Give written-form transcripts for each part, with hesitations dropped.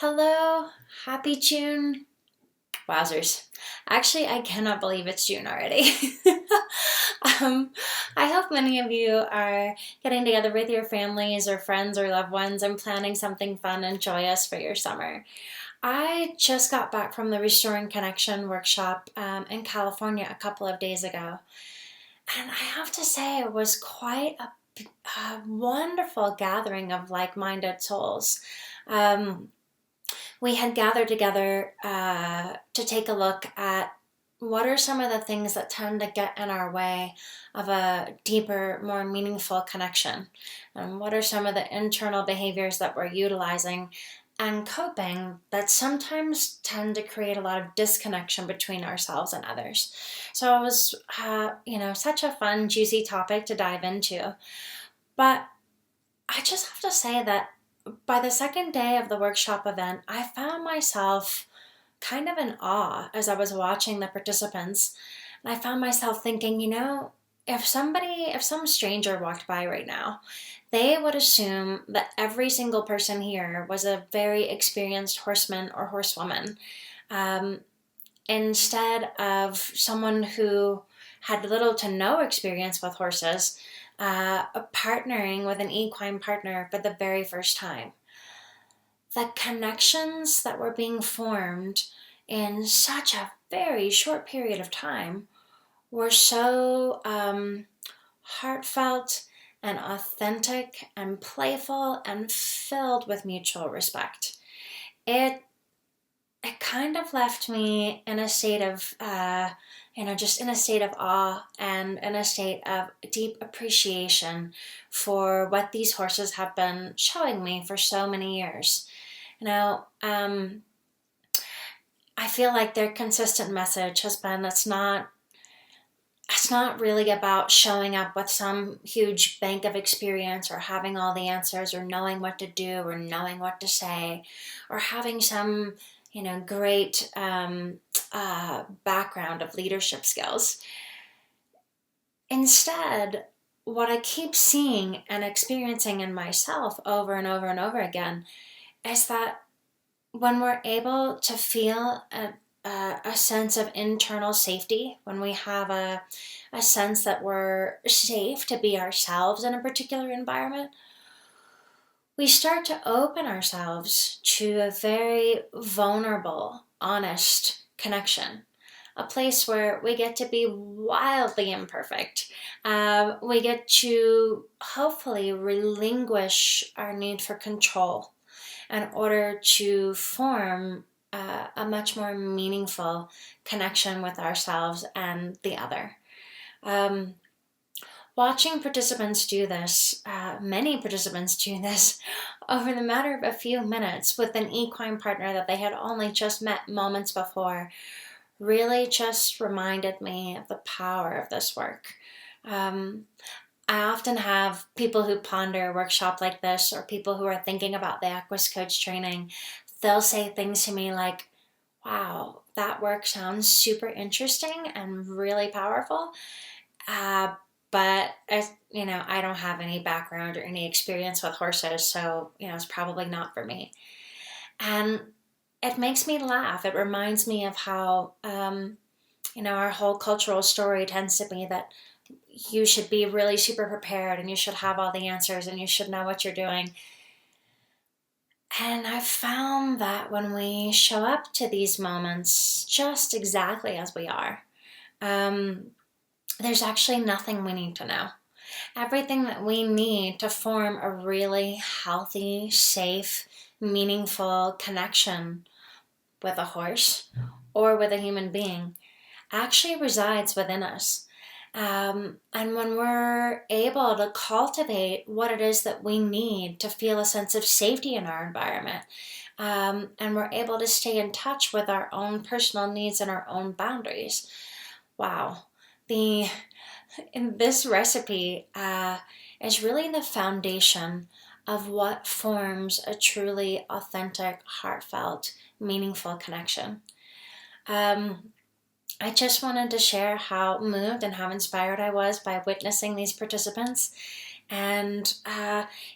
Hello, happy June. Wowzers. Actually, I cannot believe it's June already. um, I hope many of you are getting together with your families or friends or loved ones and planning something fun and joyous for your summer. I just got back from the Restoring Connection workshop in California a couple of days ago. And I have to say, it was quite a wonderful gathering of like minded souls. Um, we had gathered together to take a look at what are some of the things that tend to get in our way of a deeper, more meaningful connection, and what are some of the internal behaviors that we're utilizing and coping that sometimes tend to create a lot of disconnection between ourselves and others. So it was, such a fun, juicy topic to dive into. But I just have to say that by the second day of the workshop event, I found myself kind of in awe as I was watching the participants. And I found myself thinking, if some stranger walked by right now, they would assume that every single person here was a very experienced horseman or horsewoman, um, instead of someone who had little to no experience with horses, partnering with an equine partner for the very first time. The connections that were being formed in such a very short period of time were so heartfelt and authentic and playful and filled with mutual respect. It kind of left me in a state of just in a state of awe and in a state of deep appreciation for what these horses have been showing me for so many years. I feel like their consistent message has been it's not really about showing up with some huge bank of experience or having all the answers or knowing what to do or knowing what to say or having some great background of leadership skills. Instead, what I keep seeing and experiencing in myself over and over and over again is that when we're able to feel a sense of internal safety, when we have a sense that we're safe to be ourselves in a particular environment, we start to open ourselves to a very vulnerable, honest connection. A place where we get to be wildly imperfect. We get to hopefully relinquish our need for control in order to form a much more meaningful connection with ourselves and the other. Watching participants do this, many participants do this, over the matter of a few minutes with an equine partner that they had only just met moments before, really just reminded me of the power of this work. I often have people who ponder a workshop like this, or people who are thinking about the Equus coach training. They'll say things to me like, wow, that work sounds super interesting and really powerful. But I don't have any background or any experience with horses, so it's probably not for me. And it makes me laugh. It reminds me of how our whole cultural story tends to be that you should be really super prepared and you should have all the answers and you should know what you're doing. And I've found that when we show up to these moments just exactly as we are, there's actually nothing we need to know. Everything that we need to form a really healthy, safe, meaningful connection with a horse or with a human being actually resides within us. And when we're able to cultivate what it is that we need to feel a sense of safety in our environment, and we're able to stay in touch with our own personal needs and our own boundaries, wow, this recipe is really the foundation of what forms a truly authentic, heartfelt, meaningful connection. I just wanted to share how moved and how inspired I was by witnessing these participants And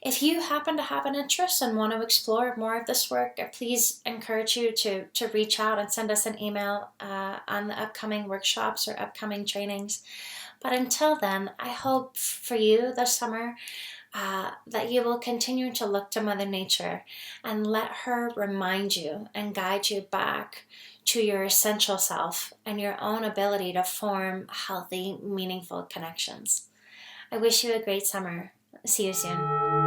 if you happen to have an interest and want to explore more of this work, please encourage you to reach out and send us an email on the upcoming workshops or upcoming trainings. But until then, I hope for you this summer that you will continue to look to Mother Nature and let her remind you and guide you back to your essential self and your own ability to form healthy, meaningful connections. I wish you a great summer. See you soon.